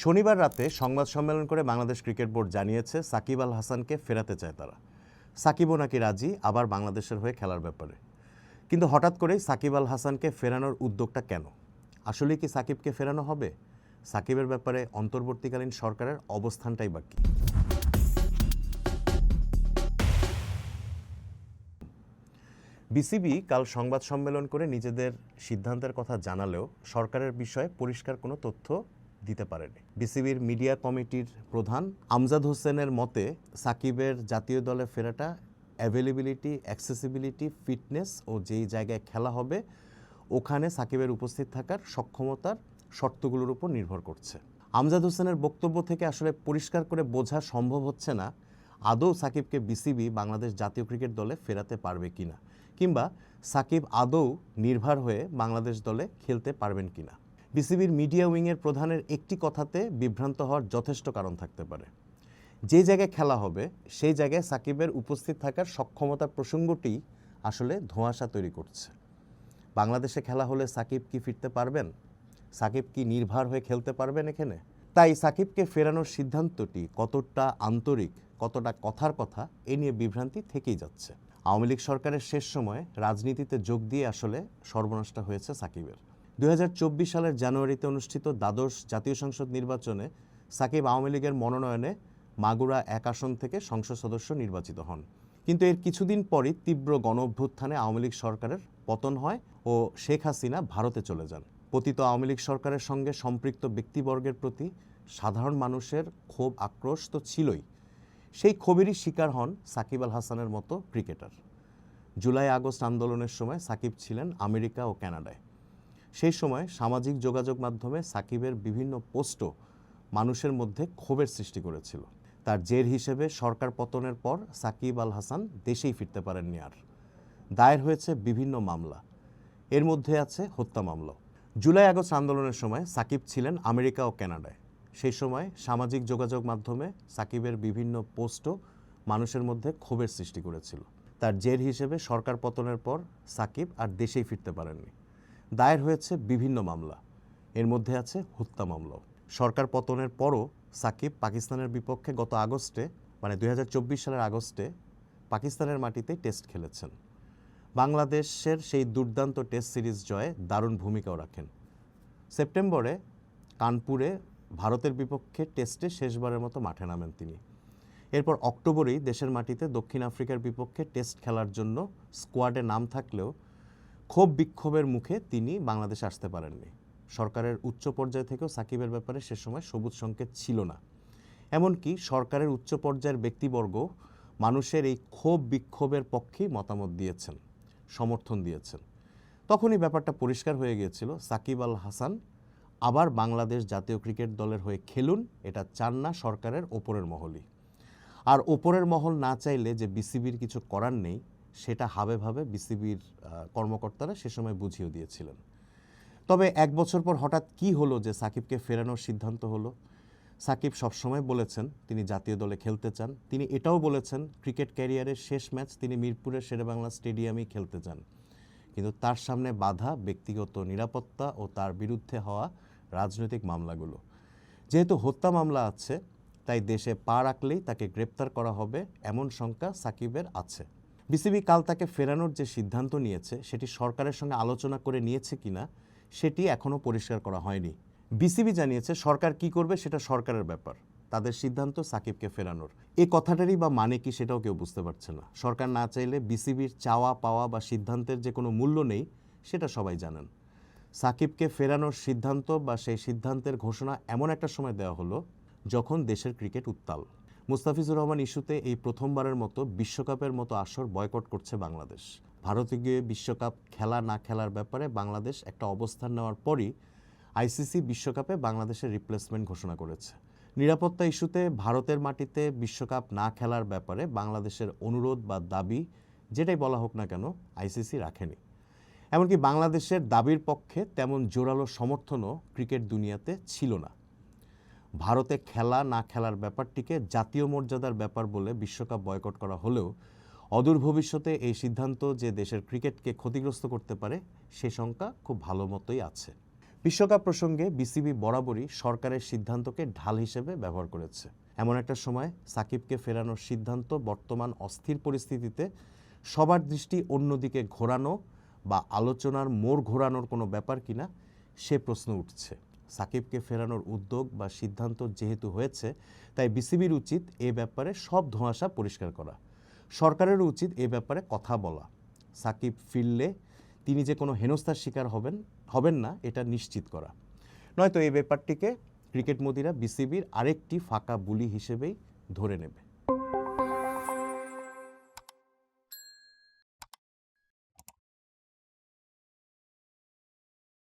শনিবার রাতে সংবাদ সম্মেলন করে বাংলাদেশ ক্রিকেট বোর্ড জানিয়েছে সাকিব আল হাসানকে ফেরাতে চায় তারা। সাকিবও নাকি রাজি আবার বাংলাদেশের হয়ে খেলার ব্যাপারে। কিন্তু হঠাৎ করেই সাকিব আল হাসানকে ফেরানোর উদ্যোগটা কেন? আসলে কি সাকিবকে ফেরানো হবে? সাকিবের ব্যাপারে অন্তর্বর্তীকালীন সরকারের অবস্থানটাই বা কী? বিসিবি কাল সংবাদ সম্মেলন করে নিজেদের সিদ্ধান্তের কথা জানালেও সরকারের বিষয়ে পরিষ্কার কোনো তথ্য দিতে পারেনি। বিসিবির মিডিয়া কমিটির প্রধান আমজাদ হোসেনের মতে সাকিবের জাতীয় দলে ফেরাটা অ্যাভেলেবিলিটি, অ্যাক্সেসিবিলিটি, ফিটনেস ও যেই জায়গায় খেলা হবে ওখানে সাকিবের উপস্থিত থাকার সক্ষমতার শর্তগুলোর উপর নির্ভর করছে। আমজাদ হোসেনের বক্তব্য থেকে আসলে পরিষ্কার করে বোঝা সম্ভব হচ্ছে না আদৌ সাকিবকে বিসিবি বাংলাদেশ জাতীয় ক্রিকেট দলে ফেরাতে পারবে কিনা, কিংবা সাকিব আদৌ নির্ভর হয়ে বাংলাদেশ দলে খেলতে পারবেন কিনা। বিসিবির মিডিয়া উইংয়ের প্রধানের একটি কথাতে বিভ্রান্ত হওয়ার যথেষ্ট কারণ থাকতে পারে। যে জায়গায় খেলা হবে সেই জায়গায় সাকিবের উপস্থিত থাকার সক্ষমতার প্রসঙ্গটি আসলে ধোঁয়াশা তৈরি করছে। বাংলাদেশে খেলা হলে সাকিব কি ফিরতে পারবেন? সাকিব কি নির্ভর হয়ে খেলতে পারবেন এখানে? তাই সাকিবকে ফেরানোর সিদ্ধান্তটি কতটা আন্তরিক, কতটা কথার কথা, এ নিয়ে বিভ্রান্তি থেকেই যাচ্ছে। আওয়ামী লীগ সরকারের শেষ সময়ে রাজনীতিতে যোগ দিয়ে আসলে সর্বনাশটা হয়েছে সাকিবের। 2024 সালের জানুয়ারিতে অনুষ্ঠিত দ্বাদশ জাতীয় সংসদ নির্বাচনে সাকিব আওয়ামী লীগের মনোনয়নে মাগুরা 1 আসন থেকে সংসদ সদস্য নির্বাচিত হন। কিন্তু এর কিছুদিন পরই তীব্র গণঅভ্যুত্থানে আওয়ামী লীগ সরকারের পতন হয় ও শেখ হাসিনা ভারতে চলে যান। পতিত আওয়ামী লীগ সরকারের সঙ্গে সম্পৃক্ত ব্যক্তিবর্গের প্রতি সাধারণ মানুষের ক্ষোভ, আক্রোশ তো ছিলই। সেই ক্ষোভেরই শিকার হন সাকিব আল হাসানের মতো ক্রিকেটার। জুলাই আগস্ট আন্দোলনের সময় সাকিব ছিলেন আমেরিকা ও কানাডায়। সেই সময় সামাজিক যোগাযোগ মাধ্যমে সাকিবের বিভিন্ন পোস্টও মানুষের মধ্যে ক্ষোভের সৃষ্টি করেছিল। তার জের হিসেবে সরকার পতনের পর সাকিব আল হাসান দেশেই ফিরতে পারেননি আর। দায়ের হয়েছে বিভিন্ন মামলা, এর মধ্যে আছে হত্যা মামলা। জুলাই আগস্ট আন্দোলনের সময় সাকিব ছিলেন আমেরিকা ও কানাডায়। সেই সময় সামাজিক যোগাযোগ মাধ্যমে সাকিবের বিভিন্ন পোস্টও মানুষের মধ্যে ক্ষোভের সৃষ্টি করেছিল। তার জের হিসেবে সরকার পতনের পর সাকিব আর দেশেই ফিরতে পারেননি। দায়ের হয়েছে বিভিন্ন মামলা, এর মধ্যে আছে হত্যা মামলাও। সরকার পতনের পরও সাকিব পাকিস্তানের বিপক্ষে গত আগস্টে, মানে 2024 সালের আগস্টে পাকিস্তানের মাটিতে টেস্ট খেলেছেন। বাংলাদেশের সেই দুর্দান্ত টেস্ট সিরিজ জয়ে দারুণ ভূমিকাও রাখেন। সেপ্টেম্বরে কানপুরে ভারতের বিপক্ষে টেস্টে শেষবারের মতো মাঠে নামেন তিনি। এরপর অক্টোবরেই দেশের মাটিতে দক্ষিণ আফ্রিকার বিপক্ষে টেস্ট খেলার জন্য স্কোয়াডে নাম থাকলেও ক্ষোভ বিক্ষোভের মুখে তিনি বাংলাদেশে আসতে পারেননি। সরকারের উচ্চ পর্যায় থেকেও সাকিবের ব্যাপারে সে সময় সবুজ সংকেত ছিল না। এমনকি সরকারের উচ্চ পর্যায়ের ব্যক্তিবর্গ মানুষের এই ক্ষোভ বিক্ষোভের পক্ষেই মতামত দিয়েছেন, সমর্থন দিয়েছেন। তখনই ব্যাপারটা পরিষ্কার হয়ে গিয়েছিল সাকিব আল হাসান আবার বাংলাদেশ জাতীয় ক্রিকেট দলের হয়ে খেলুন, এটা চান না সরকারের ওপরের মহলই। আর ওপরের মহল না চাইলে যে বিসিবির কিছু করার নেই, সেটা হাবে ভাবে বিসিবির কর্মকর্তারা সে সময় বুঝিয়ে দিয়েছিলেন। তবে 1 বছর পর হঠাৎ কি হলো যে সাকিবকে ফেরানোর সিদ্ধান্ত হলো? সাকিব সবসময় বলেছেন তিনি জাতীয় দলে খেলতে চান। তিনি এটাও বলেছেন ক্রিকেট ক্যারিয়ারের শেষ ম্যাচ তিনি মিরপুরের শেরেবাংলা স্টেডিয়ামেই খেলতে চান। কিন্তু তার সামনে বাধা ব্যক্তিগত নিরাপত্তা ও তার বিরুদ্ধে হওয়া রাজনৈতিক মামলাগুলো। যেহেতু হত্যা মামলা আছে, তাই দেশে পা রাখলেই তাকে গ্রেপ্তার করা হবে এমন শঙ্কা সাকিবের আছে। বিসিবি কাল তাকে ফেরানোর যে সিদ্ধান্ত নিয়েছে সেটি সরকারের সঙ্গে আলোচনা করে নিয়েছে কিনা সেটি এখনও পরিষ্কার করা হয়নি। বিসিবি জানিয়েছে সরকার কি করবে সেটা সরকারের ব্যাপার, তাদের সিদ্ধান্ত সাকিবকে ফেরানোর। এই কথাটারই বা মানে কি সেটাও কেউ বুঝতে পারছে না। সরকার না চাইলে বিসিবির চাওয়া পাওয়া বা সিদ্ধান্তের যে কোনো মূল্য নেই সেটা সবাই জানেন। সাকিবকে ফেরানোর সিদ্ধান্ত বা সেই সিদ্ধান্তের ঘোষণা এমন একটা সময় দেওয়া হলো যখন দেশের ক্রিকেট উত্তাল। মুস্তাফিজুর রহমান ইস্যুতে এই প্রথমবারের মতো বিশ্বকাপের মতো আসর বয়কট করছে বাংলাদেশ। ভারতে গিয়ে বিশ্বকাপ খেলা না খেলার ব্যাপারে বাংলাদেশ একটা অবস্থান নেওয়ার পরই আইসিসি বিশ্বকাপে বাংলাদেশের রিপ্লেসমেন্ট ঘোষণা করেছে। নিরাপত্তা ইস্যুতে ভারতের মাটিতে বিশ্বকাপ না খেলার ব্যাপারে বাংলাদেশের অনুরোধ বা দাবি যেটাই বলা হোক না কেন আইসিসি রাখেনি। এমনকি বাংলাদেশের দাবির পক্ষে তেমন জোরালো সমর্থনও ক্রিকেট দুনিয়াতে ছিল না। ভারতে খেলা না খেলার ব্যাপারটিকে জাতীয় মর্যাদার ব্যাপার বলে বিশ্বকাপ বয়কট করা হলেও অদূর ভবিষ্যতে এই সিদ্ধান্ত যে দেশের ক্রিকেটকে ক্ষতিগ্রস্ত করতে পারে সে শঙ্কা খুব ভালো মতোই আছে। বিশ্বকাপ প্রসঙ্গে বিসিবি বরাবরই সরকারের সিদ্ধান্তকে ঢাল হিসেবে ব্যবহার করেছে। এমন একটা সময় সাকিবকে ফেরানোর সিদ্ধান্ত বর্তমান অস্থির পরিস্থিতিতে সবার দৃষ্টি অন্যদিকে ঘোরানো বা আলোচনার মোড় ঘোরানোর কোনো ব্যাপার কিনা সে প্রশ্ন উঠছে। সাকিবকে ফেরানোর উদ্যোগ বা সিদ্ধান্ত যেহেতু হয়েছে, তাই বিসিবির উচিত এ ব্যাপারে সব ধোঁয়াশা পরিষ্কার করা। সরকারেরও উচিত এ ব্যাপারে কথা বলা। সাকিব ফিরলে তিনি যে কোনো হেনস্থার শিকার হবেন না এটা নিশ্চিত করা। নয়তো এই ব্যাপারটিকে ক্রিকেট মদিরা বিসিবির আরেকটি ফাঁকা বুলি হিসেবেই ধরে নেবে।